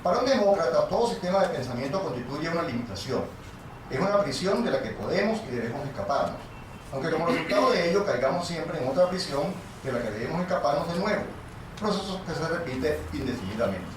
Para un demócrata, todo sistema de pensamiento constituye una limitación. Es una prisión de la que podemos y debemos escaparnos, aunque como resultado de ello caigamos siempre en otra prisión de la que debemos escaparnos de nuevo, proceso que se repite indefinidamente.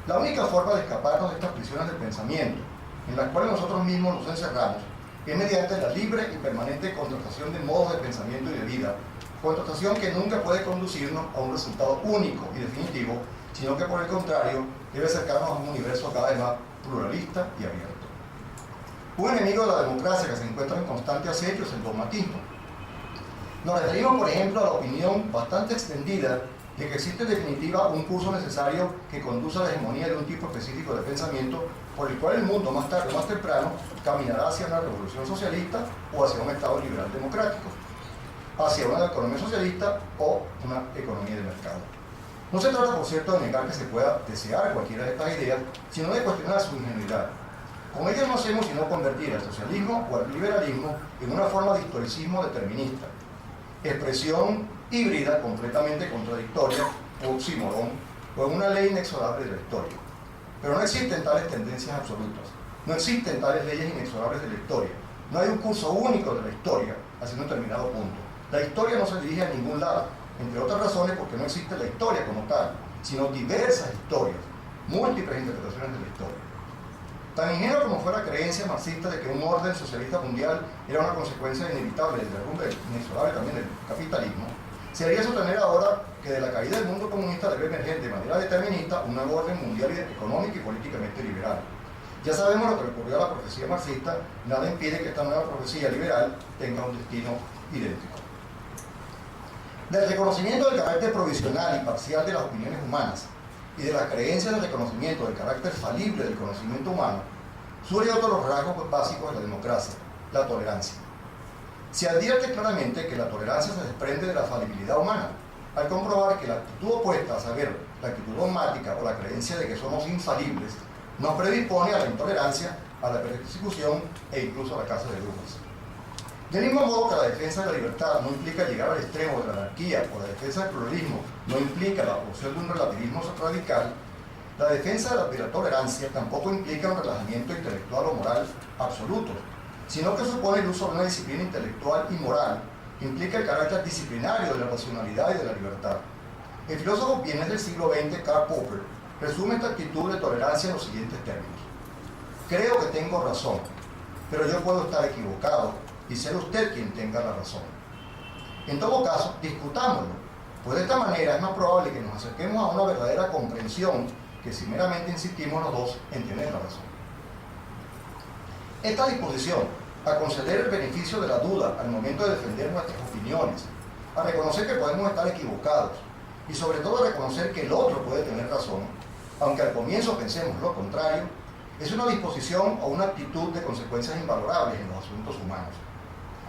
La única forma de escaparnos de estas prisiones del pensamiento, en las cuales nosotros mismos nos encerramos, es mediante la libre y permanente contrastación de modos de pensamiento y de vida, contrastación que nunca puede conducirnos a un resultado único y definitivo, sino que por el contrario debe acercarnos a un universo cada vez más pluralista y abierto. Un enemigo de la democracia que se encuentra en constante acecho es el dogmatismo. Nos referimos, por ejemplo, a la opinión bastante extendida de que existe en definitiva un curso necesario que conduce a la hegemonía de un tipo específico de pensamiento por el cual el mundo más tarde o más temprano caminará hacia una revolución socialista o hacia un Estado liberal democrático, hacia una economía socialista o una economía de mercado. No se trata, por cierto, de negar que se pueda desear cualquiera de estas ideas, sino de cuestionar su ingenuidad. Con ellas no hacemos sino convertir al socialismo o al liberalismo en una forma de historicismo determinista, expresión híbrida completamente contradictoria, oxímoron, o en una ley inexorable de la historia. Pero no existen tales tendencias absolutas, no existen tales leyes inexorables de la historia, no hay un curso único de la historia hacia un determinado punto. La historia no se dirige a ningún lado, entre otras razones porque no existe la historia como tal, sino diversas historias, múltiples interpretaciones de la historia. Tan ingenua como fue la creencia marxista de que un orden socialista mundial era una consecuencia inevitable del derrumbe inexorable también del capitalismo, se haría sostener ahora que de la caída del mundo comunista debe emerger de manera determinista un nuevo orden mundial económico y políticamente liberal. Ya sabemos lo que le ocurrió a la profecía marxista, nada impide que esta nueva profecía liberal tenga un destino idéntico. Del reconocimiento del carácter provisional y parcial de las opiniones humanas y de la creencia del reconocimiento del carácter falible del conocimiento humano, surge otro de los rasgos básicos de la democracia, la tolerancia. Se advierte claramente que la tolerancia se desprende de la falibilidad humana, al comprobar que la actitud opuesta, a saber, la actitud dogmática o la creencia de que somos infalibles, nos predispone a la intolerancia, a la persecución e incluso a la caza de brujas. Del mismo modo que la defensa de la libertad no implica llegar al extremo de la anarquía o la defensa del pluralismo no implica la opción de un relativismo radical, la defensa de la tolerancia tampoco implica un relajamiento intelectual o moral absoluto, sino que supone el uso de una disciplina intelectual y moral que implica el carácter disciplinario de la racionalidad y de la libertad. El filósofo vienes del siglo XX, Karl Popper, resume esta actitud de tolerancia en los siguientes términos. Creo que tengo razón, pero yo puedo estar equivocado y ser usted quien tenga la razón. En todo caso, discutámoslo, pues de esta manera es más probable que nos acerquemos a una verdadera comprensión que si meramente insistimos los dos en tener la razón. Esta disposición a conceder el beneficio de la duda al momento de defender nuestras opiniones, a reconocer que podemos estar equivocados y sobre todo a reconocer que el otro puede tener razón, aunque al comienzo pensemos lo contrario, es una disposición o una actitud de consecuencias invalorables en los asuntos humanos.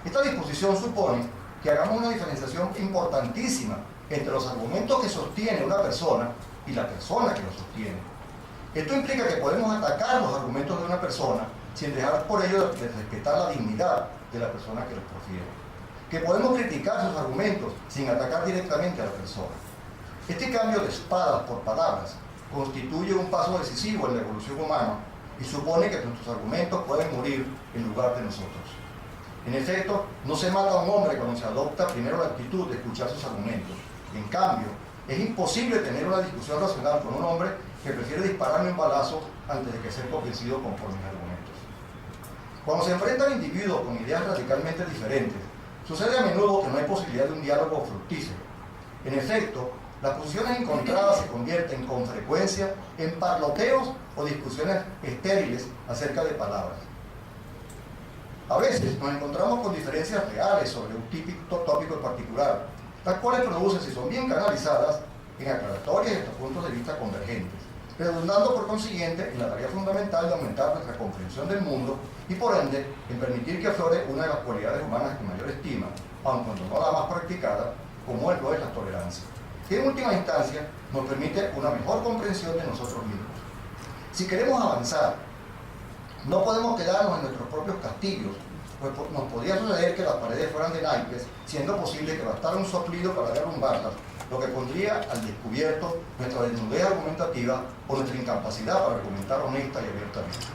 Esta disposición supone que hagamos una diferenciación importantísima entre los argumentos que sostiene una persona y la persona que los sostiene. Esto implica que podemos atacar los argumentos de una persona sin dejar por ello de respetar la dignidad de la persona que los profiere. Que podemos criticar sus argumentos sin atacar directamente a la persona. Este cambio de espadas por palabras constituye un paso decisivo en la evolución humana y supone que nuestros argumentos pueden morir en lugar de nosotros. En efecto, no se mata a un hombre cuando se adopta primero la actitud de escuchar sus argumentos. En cambio, es imposible tener una discusión racional con un hombre que prefiere dispararme un balazo antes de que sea convencido conforme mis argumentos. Cuando se enfrentan individuos con ideas radicalmente diferentes, sucede a menudo que no hay posibilidad de un diálogo fructífero. En efecto, las posiciones encontradas se convierten con frecuencia en parloteos o discusiones estériles acerca de palabras. A veces nos encontramos con diferencias reales sobre un típico tópico en particular, las cuales producen, si son bien canalizadas, en aclaratorias y estos puntos de vista convergentes, redundando por consiguiente en la tarea fundamental de aumentar nuestra comprensión del mundo y por ende en permitir que aflore una de las cualidades humanas que mayor estima, aun cuando no la más practicada, como lo es la tolerancia, que en última instancia nos permite una mejor comprensión de nosotros mismos. Si queremos avanzar, no podemos quedarnos en nuestros propios castillos pues nos podría suceder que las paredes fueran de naipes, siendo posible que bastara un soplido para derrumbarlas, lo que pondría al descubierto nuestra desnudez argumentativa o nuestra incapacidad para argumentar honesta y abiertamente.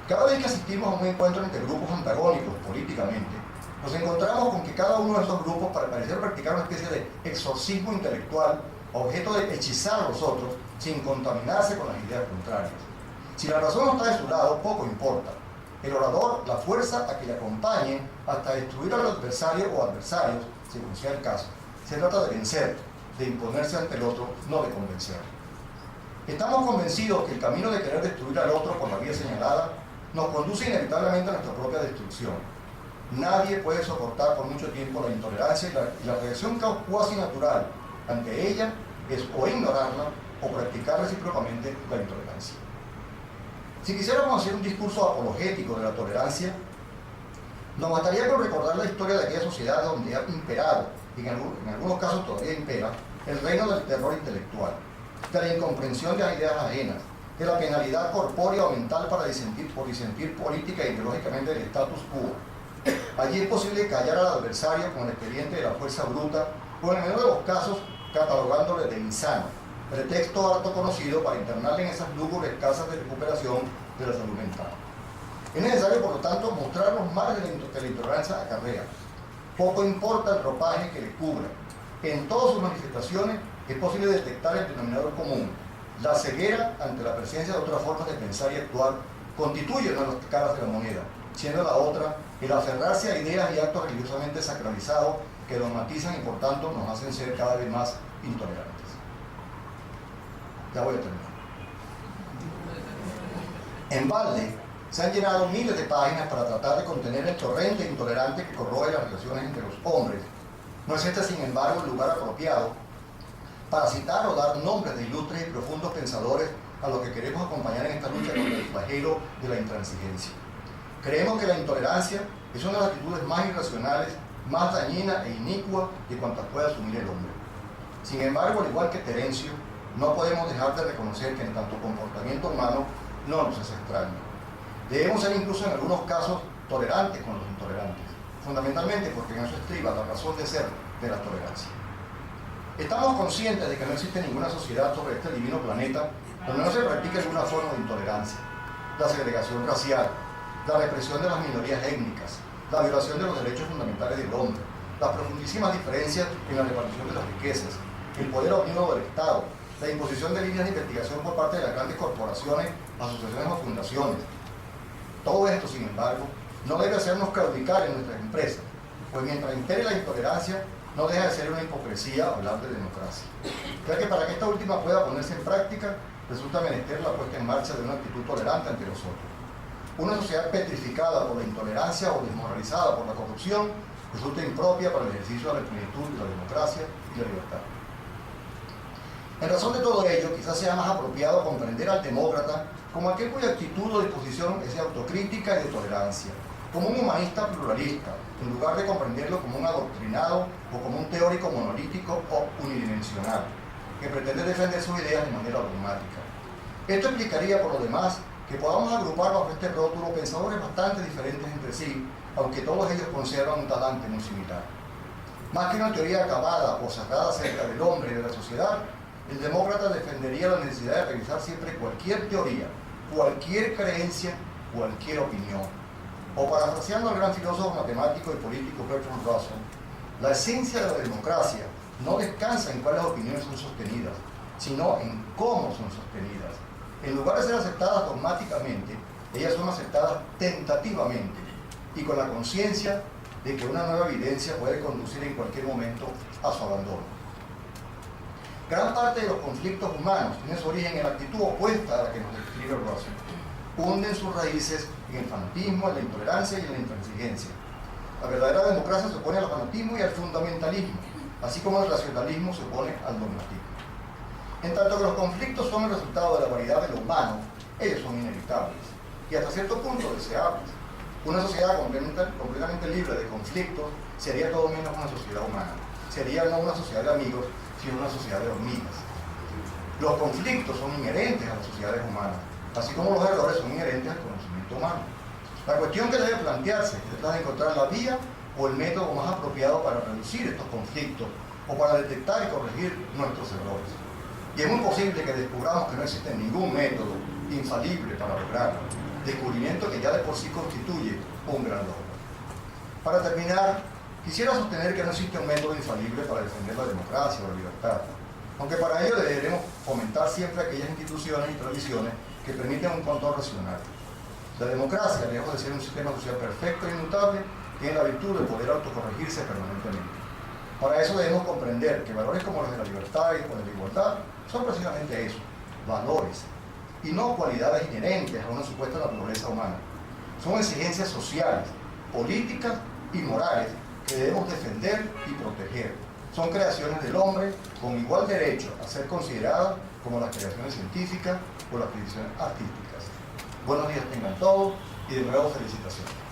Cada vez que asistimos a un encuentro entre grupos antagónicos políticamente, nos encontramos con que cada uno de esos grupos parece practicar una especie de exorcismo intelectual, objeto de hechizar a los otros sin contaminarse con las ideas contrarias. Si la razón no está de su lado, poco importa. El orador la fuerza a que le acompañen hasta destruir al adversario o adversarios, según sea el caso. Se trata de vencer, de imponerse ante el otro, no de convencer. Estamos convencidos que el camino de querer destruir al otro por la vía señalada nos conduce inevitablemente a nuestra propia destrucción. Nadie puede soportar por mucho tiempo la intolerancia y la reacción cuasi natural ante ella es o ignorarla o practicar recíprocamente la intolerancia. Si quisiéramos hacer un discurso apologético de la tolerancia, nos bastaría con recordar la historia de aquella sociedad donde ha imperado, y en algunos casos todavía impera, el reino del terror intelectual, de la incomprensión de las ideas ajenas, de la penalidad corpórea o mental por disentir política e ideológicamente del status quo. Allí es posible callar al adversario con el expediente de la fuerza bruta, o en el menor de los casos catalogándole de insano, pretexto harto conocido para internarle en esas lúgubres casas de recuperación de la salud mental. Es necesario, por lo tanto, mostrar los males que la intolerancia acarrea. Poco importa el ropaje que le cubra. En todas sus manifestaciones es posible detectar el denominador común. La ceguera ante la presencia de otras formas de pensar y actuar constituye una de las caras de la moneda, siendo la otra el aferrarse a ideas y actos religiosamente sacralizados que los matizan y por tanto nos hacen ser cada vez más intolerantes. Ya voy a terminar. En balde se han llenado miles de páginas para tratar de contener el torrente intolerante que corroe las relaciones entre los hombres. No es este, sin embargo, el lugar apropiado para citar o dar nombres de ilustres y profundos pensadores a los que queremos acompañar en esta lucha contra el flagelo de la intransigencia. Creemos que la intolerancia es una de las actitudes más irracionales, más dañina e inicua de cuantas puede asumir el hombre. Sin embargo, al igual que Terencio, no podemos dejar de reconocer que en tanto comportamiento humano no nos es extraño. Debemos ser incluso en algunos casos tolerantes con los intolerantes, fundamentalmente porque en eso estriba la razón de ser de la tolerancia. Estamos conscientes de que no existe ninguna sociedad sobre este divino planeta donde no se practique alguna forma de intolerancia. La segregación racial, la represión de las minorías étnicas, la violación de los derechos fundamentales del hombre, las profundísimas diferencias en la repartición de las riquezas, el poder omnímodo del Estado, la imposición de líneas de investigación por parte de las grandes corporaciones, asociaciones o fundaciones. Todo esto, sin embargo, no debe hacernos claudicar en nuestras empresas, pues mientras impere la intolerancia, no deja de ser una hipocresía hablar de democracia, ya que para que esta última pueda ponerse en práctica, resulta menester la puesta en marcha de una actitud tolerante ante los otros. Una sociedad petrificada por la intolerancia o desmoralizada por la corrupción resulta impropia para el ejercicio de la plenitud de la democracia y la libertad. En razón de todo ello, quizás sea más apropiado comprender al demócrata como aquel cuya actitud o disposición es de autocrítica y de tolerancia, como un humanista pluralista, en lugar de comprenderlo como un adoctrinado o como un teórico monolítico o unidimensional, que pretende defender sus ideas de manera dogmática. Esto implicaría, por lo demás, que podamos agrupar bajo este rótulo pensadores bastante diferentes entre sí, aunque todos ellos conservan un talante muy similar. Más que una teoría acabada o cerrada acerca del hombre y de la sociedad, el demócrata defendería la necesidad de revisar siempre cualquier teoría, cualquier creencia, cualquier opinión. O parafraseando al gran filósofo matemático y político Bertrand Russell, la esencia de la democracia no descansa en cuáles opiniones son sostenidas, sino en cómo son sostenidas. En lugar de ser aceptadas dogmáticamente, ellas son aceptadas tentativamente y con la conciencia de que una nueva evidencia puede conducir en cualquier momento a su abandono. Gran parte de los conflictos humanos tienen su origen en la actitud opuesta a la que nos describe Russell. Hunden sus raíces en el fanatismo, en la intolerancia y en la intransigencia. La verdadera democracia se opone al fanatismo y al fundamentalismo, así como el racionalismo se opone al dogmatismo. En tanto que los conflictos son el resultado de la variedad de lo humano, ellos son inevitables y hasta cierto punto deseables. Una sociedad completamente libre de conflictos sería todo menos una sociedad humana. Sería no una sociedad de amigos, sino una sociedad de hormigas. Los conflictos son inherentes a las sociedades humanas, así como los errores son inherentes al conocimiento humano. La cuestión que debe plantearse es tratar de encontrar la vía o el método más apropiado para reducir estos conflictos o para detectar y corregir nuestros errores. Y es muy posible que descubramos que no existe ningún método infalible para lograrlo, descubrimiento que ya de por sí constituye un gran logro. Para terminar, quisiera sostener que no existe un método infalible para defender la democracia o la libertad, aunque para ello deberemos fomentar siempre aquellas instituciones y tradiciones que permiten un control racional. La democracia, lejos de ser un sistema social perfecto e inmutable, tiene la virtud de poder autocorregirse permanentemente. Para eso debemos comprender que valores como los de la libertad y de la igualdad son precisamente eso, valores, y no cualidades inherentes a una supuesta naturaleza humana. Son exigencias sociales, políticas y morales que debemos defender y proteger. Son creaciones del hombre con igual derecho a ser consideradas como las creaciones científicas o las creaciones artísticas. Buenos días tengan todos y de nuevo felicitaciones.